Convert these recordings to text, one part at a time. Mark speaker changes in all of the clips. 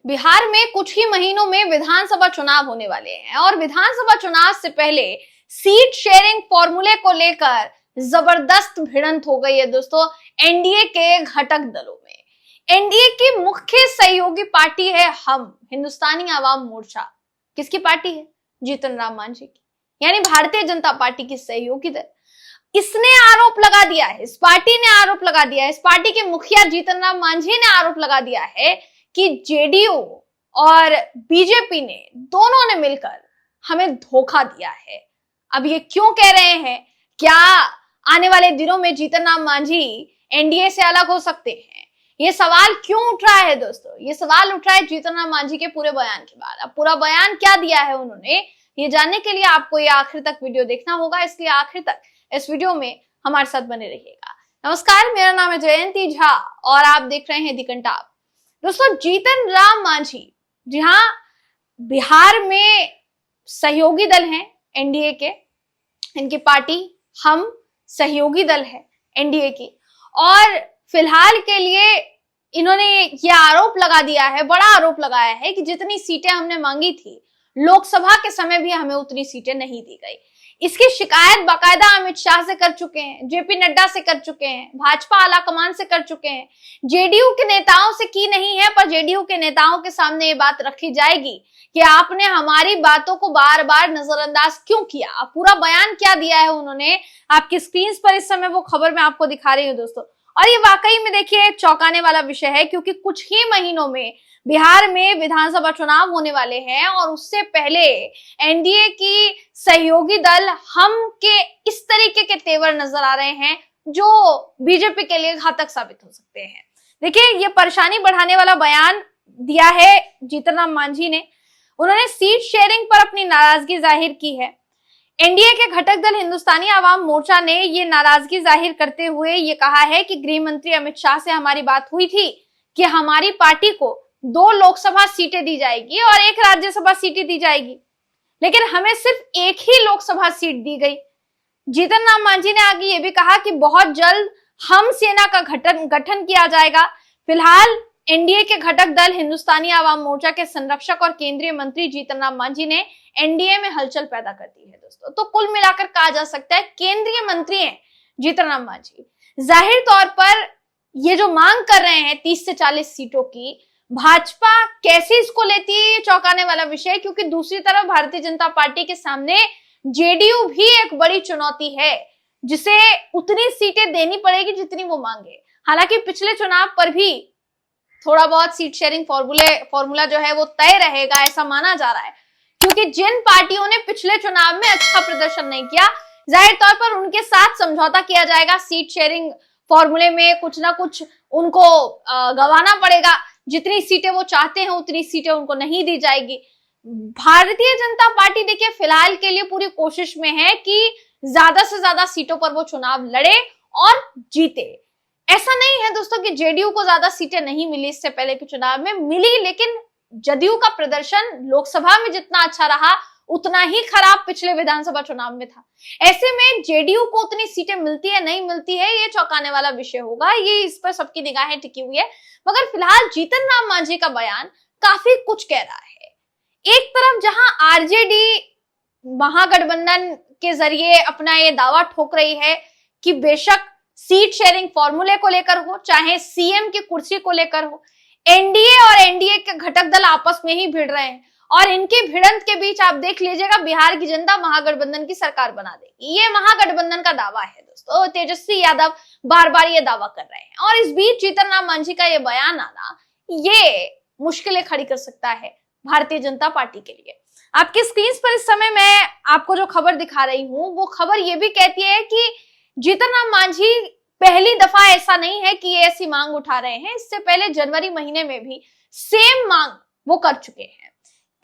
Speaker 1: बिहार में कुछ ही महीनों में विधानसभा चुनाव होने वाले हैं और विधानसभा चुनाव से पहले सीट शेयरिंग फॉर्मूले को लेकर जबरदस्त भिड़ंत हो गई है दोस्तों एनडीए के घटक दलों में। एनडीए की मुख्य सहयोगी पार्टी है हम हिंदुस्तानी आवाम मोर्चा। किसकी पार्टी है? जीतन राम मांझी की, यानी भारतीय जनता पार्टी की सहयोगी दल। इसने आरोप लगा दिया है, इस पार्टी ने आरोप लगा दिया है, इस पार्टी के मुखिया जीतन राम मांझी ने आरोप लगा दिया है कि जेडीयू और बीजेपी ने दोनों ने मिलकर हमें धोखा दिया है। अब ये क्यों कह रहे हैं? क्या आने वाले दिनों में जीतन राम मांझी एनडीए से अलग हो सकते हैं? ये सवाल क्यों उठ रहा है दोस्तों? ये सवाल उठ रहा है जीतन राम मांझी के पूरे बयान के बाद। अब पूरा बयान क्या दिया है उन्होंने, ये जानने के लिए आपको ये आखिर तक वीडियो देखना होगा, इसलिए आखिर तक इस वीडियो में हमारे साथ बने रहिएगा। नमस्कार, मेरा नाम है जयंती झा और आप देख रहे हैं दी कंटाप। दोस्तों, जीतन राम मांझी जी हाँ बिहार में सहयोगी दल हैं एनडीए के, इनकी पार्टी हम सहयोगी दल है एनडीए की, और फिलहाल के लिए इन्होंने ये आरोप लगा दिया है, बड़ा आरोप लगाया है कि जितनी सीटें हमने मांगी थी लोकसभा के समय भी हमें उतनी सीटें नहीं दी गई। इसकी शिकायत बाकायदा अमित शाह से कर चुके हैं, जेपी नड्डा से कर चुके हैं, भाजपा आला कमान से कर चुके हैं, जेडीयू के नेताओं से की नहीं है, पर जेडीयू के नेताओं के सामने ये बात रखी जाएगी कि आपने हमारी बातों को बार बार नजरअंदाज क्यों किया। अब पूरा बयान क्या दिया है उन्होंने, आपकी स्क्रीन पर इस समय वो खबर मैं आपको दिखा रही हूँ दोस्तों। और ये वाकई में देखिए चौंकाने वाला विषय है, क्योंकि कुछ ही महीनों में बिहार में विधानसभा चुनाव होने वाले हैं और उससे पहले एनडीए की सहयोगी दल हम के इस तरीके के तेवर नजर आ रहे हैं जो बीजेपी के लिए घातक साबित हो सकते हैं। देखिए, ये परेशानी बढ़ाने वाला बयान दिया है जीतन राम मांझी ने। उन्होंने सीट शेयरिंग पर अपनी नाराजगी जाहिर की है। एनडीए के घटक दल हिंदुस्तानी आवाम मोर्चा ने ये नाराजगी जाहिर करते हुए ये कहा है कि गृह मंत्री अमित शाह से हमारी बात हुई थी कि हमारी पार्टी को 2 लोकसभा सीटें दी जाएगी और 1 राज्यसभा सीटें दी जाएगी, लेकिन हमें सिर्फ 1 ही लोकसभा सीट दी गई। जीतन राम मांझी ने आगे ये भी कहा कि बहुत जल्द हम सेना का गठन किया जाएगा। फिलहाल एनडीए के घटक दल हिंदुस्तानी आवाम मोर्चा के संरक्षक और केंद्रीय मंत्री जीतन राम मांझी ने एनडीए में हलचल पैदा कर दी है दोस्तों। तो कुल मिलाकर कहा जा सकता है केंद्रीय मंत्री हैं जीतन राम मांझी। जाहिर तौर पर ये जो मांग कर रहे हैं 30 से 40 सीटों की, भाजपा कैसे इसको लेती है, ये चौंकाने वाला विषय है, क्योंकि दूसरी तरफ भारतीय जनता पार्टी के सामने जेडीयू भी एक बड़ी चुनौती है, जिसे उतनी सीटें देनी पड़ेगी जितनी वो मांगे। हालांकि पिछले चुनाव पर भी थोड़ा बहुत सीट शेयरिंग फॉर्मूला जो है वो तय रहेगा, ऐसा माना जा रहा है, क्योंकि जिन पार्टियों ने पिछले चुनाव में अच्छा प्रदर्शन नहीं किया, जाहिर तौर पर उनके साथ समझौता किया जाएगा। सीट शेयरिंग फॉर्मूले में कुछ ना कुछ उनको गंवाना पड़ेगा। जितनी सीटें वो चाहते हैं उतनी सीटें उनको नहीं दी जाएगी। भारतीय जनता पार्टी देखिए फिलहाल के लिए पूरी कोशिश में है कि ज्यादा से ज्यादा सीटों पर वो चुनाव लड़े और जीते। ऐसा नहीं है दोस्तों कि जेडीयू को ज्यादा सीटें नहीं मिली, इससे पहले के चुनाव में मिली, लेकिन जदयू का प्रदर्शन लोकसभा में जितना अच्छा रहा उतना ही खराब पिछले विधानसभा चुनाव में था। ऐसे में जेडीयू को उतनी सीटें मिलती है नहीं मिलती है, ये चौंकाने वाला विषय होगा। ये इस पर सबकी निगाहें टिकी हुई है। मगर फिलहाल जीतन राम मांझी का बयान काफी कुछ कह रहा है। एक तरफ जहां आरजेडी महागठबंधन के जरिए अपना ये दावा ठोक रही है कि बेशक सीट शेयरिंग फॉर्मूले को लेकर हो, चाहे सीएम की कुर्सी को लेकर हो, एनडीए और एनडीए के घटक दल आपस में ही भिड़ रहे हैं और इनकी भिड़ंत के बीच आप देख लीजिएगा बिहार की जनता महागठबंधन की सरकार बना देगी। ये महागठबंधन का दावा है दोस्तों। तेजस्वी यादव बार बार ये दावा कर रहे हैं और इस बीच जीतन राम मांझी का ये बयान आना ये मुश्किलें खड़ी कर सकता है भारतीय जनता पार्टी के लिए। आपकी स्क्रीन पर इस समय मैं आपको जो खबर दिखा रही हूँ वो खबर ये भी कहती है कि जीतन राम मांझी पहली दफा ऐसा नहीं है कि ये ऐसी मांग उठा रहे हैं। इससे पहले जनवरी महीने में भी सेम मांग वो कर चुके हैं।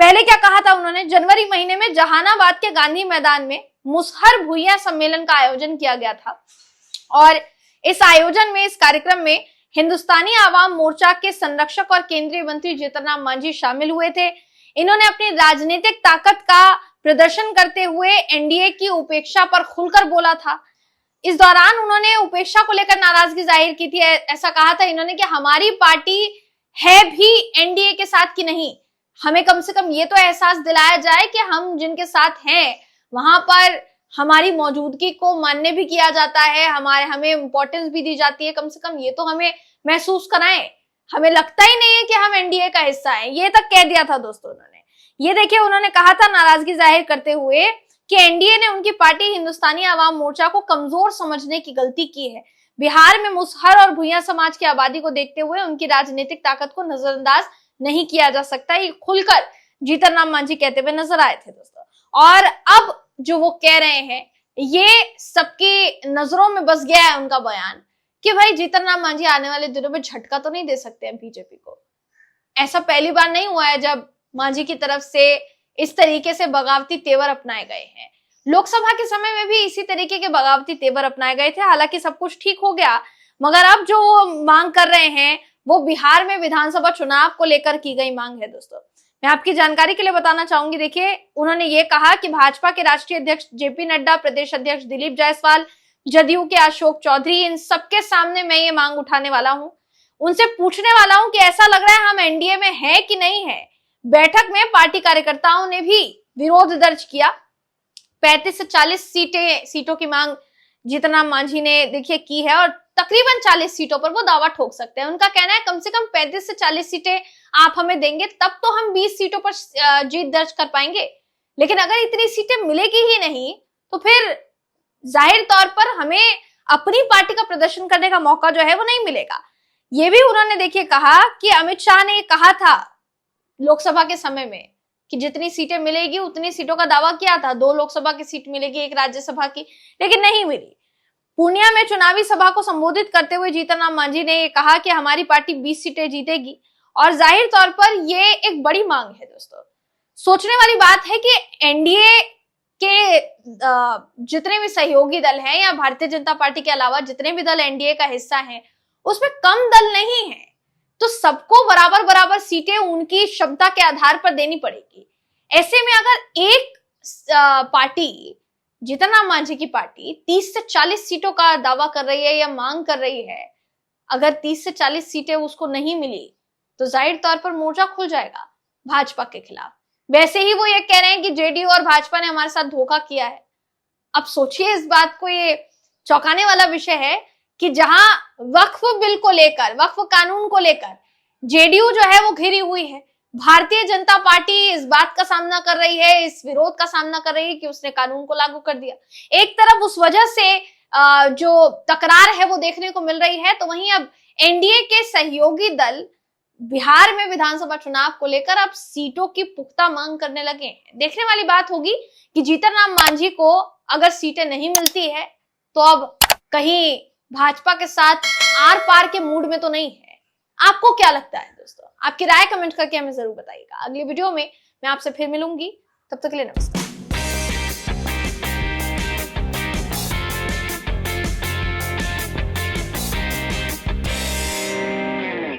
Speaker 1: पहले क्या कहा था उन्होंने? जनवरी महीने में जहानाबाद के गांधी मैदान में मुसहर भुइयां सम्मेलन का आयोजन किया गया था और इस आयोजन में, इस कार्यक्रम में हिंदुस्तानी आवाम मोर्चा के संरक्षक और केंद्रीय मंत्री जीतन राम मांझी शामिल हुए थे। इन्होंने अपनी राजनीतिक ताकत का प्रदर्शन करते हुए एनडीए की उपेक्षा पर खुलकर बोला था। इस दौरान उन्होंने उपेक्षा को लेकर नाराजगी जाहिर की थी। ऐसा कहा था इन्होंने कि हमारी पार्टी है भी एनडीए के साथ कि नहीं। हमें कम से कम ये तो एहसास दिलाया जाए कि हम जिनके साथ हैं वहां पर हमारी मौजूदगी को मान्य भी किया जाता है, हमें इंपॉर्टेंस भी दी जाती है। कम से कम ये तो हमें महसूस कराएं। हमें लगता ही नहीं है कि हम एनडीए का हिस्सा हैं, ये तक कह दिया था दोस्तों उन्होंने। ये देखिए, उन्होंने कहा था नाराजगी जाहिर करते हुए कि एनडीए ने उनकी पार्टी हिंदुस्तानी आवाम मोर्चा को कमजोर समझने की गलती की है। बिहार में मुसहर और भुइयां समाज की आबादी को देखते हुए उनकी राजनीतिक ताकत को नजरअंदाज नहीं किया जा सकता। ये खुलकर जीतन राम मांझी कहते हुए नजर आए थे दोस्तों। और अब जो वो कह रहे हैं, ये सबकी नजरों में बस गया है उनका बयान कि भाई जीतन राम मांझी आने वाले दिनों में झटका तो नहीं दे सकते हैं बीजेपी को। ऐसा पहली बार नहीं हुआ है जब मांझी की तरफ से इस तरीके से बगावती तेवर अपनाए गए हैं। लोकसभा के समय में भी इसी तरीके के बगावती तेवर अपनाए गए थे। हालांकि सब कुछ ठीक हो गया, मगर अब जो वो मांग कर रहे हैं वो बिहार में विधानसभा चुनाव को लेकर की गई मांग है दोस्तों। मैं आपकी जानकारी के लिए बताना चाहूंगी, देखिए उन्होंने ये कहा कि भाजपा के राष्ट्रीय अध्यक्ष जेपी नड्डा, प्रदेश अध्यक्ष दिलीप जायसवाल, जदयू के अशोक चौधरी, इन सबके सामने मैं ये मांग उठाने वाला हूं। उनसे पूछने वाला हूं कि ऐसा लग रहा है हम एनडीए में है कि नहीं है। बैठक में पार्टी कार्यकर्ताओं ने भी विरोध दर्ज किया। 35 से 40 सीटों की मांग जीतन राम मांझी ने देखिए की है और तकरीबन 40 सीटों पर वो दावा ठोक सकते हैं। उनका कहना है कम से कम 35 से 40 सीटें आप हमें देंगे तब तो हम 20 सीटों पर जीत दर्ज कर पाएंगे। लेकिन अगर इतनी सीटें मिलेगी ही नहीं तो फिर जाहिर तौर पर हमें अपनी पार्टी का प्रदर्शन करने का मौका जो है वो नहीं मिलेगा। ये भी उन्होंने देखिए कहा कि अमित शाह ने कहा था लोकसभा के समय में कि जितनी सीटें मिलेगी उतनी सीटों का दावा किया था। 2 लोकसभा की सीट मिलेगी, 1 राज्यसभा की, लेकिन नहीं मिली। पूर्णिया में चुनावी सभा को संबोधित करते हुए जीतन राम मांझी ने ये कहा कि हमारी पार्टी 20 सीटें जीतेगी और जाहिर तौर पर ये एक बड़ी मांग है दोस्तों। सोचने वाली बात है कि एनडीए के जितने भी सहयोगी दल हैं या भारतीय जनता पार्टी के अलावा जितने भी दल एनडीए का हिस्सा हैं उसमें कम दल नहीं है, तो सबको बराबर बराबर सीटें उनकी क्षमता के आधार पर देनी पड़ेगी। ऐसे में अगर एक पार्टी, जीतन राम मांझी की पार्टी 30 से 40 सीटों का दावा कर रही है या मांग कर रही है, अगर 30 से 40 सीटें उसको नहीं मिली तो जाहिर तौर पर मोर्चा खुल जाएगा भाजपा के खिलाफ। वैसे ही वो ये कह रहे हैं कि जेडीयू और भाजपा ने हमारे साथ धोखा किया है। अब सोचिए इस बात को, ये चौंकाने वाला विषय है कि जहां वक्फ बिल को लेकर, वक्फ कानून को लेकर जेडीयू जो है वो घिरी हुई है, भारतीय जनता पार्टी इस बात का सामना कर रही है, इस विरोध का सामना कर रही है कि उसने कानून को लागू कर दिया। एक तरफ उस वजह से जो तकरार है वो देखने को मिल रही है, तो वहीं अब एनडीए के सहयोगी दल बिहार में विधानसभा चुनाव को लेकर अब सीटों की पुख्ता मांग करने लगे हैं। देखने वाली बात होगी कि जीतन राम मांझी को अगर सीटें नहीं मिलती है तो अब कहीं भाजपा के साथ आर पार के मूड में तो नहीं है। आपको क्या लगता है दोस्तों? आपकी राय कमेंट करके हमें जरूर बताइएगा। अगली वीडियो में मैं आपसे फिर मिलूंगी, तब तक के लिए नमस्कार।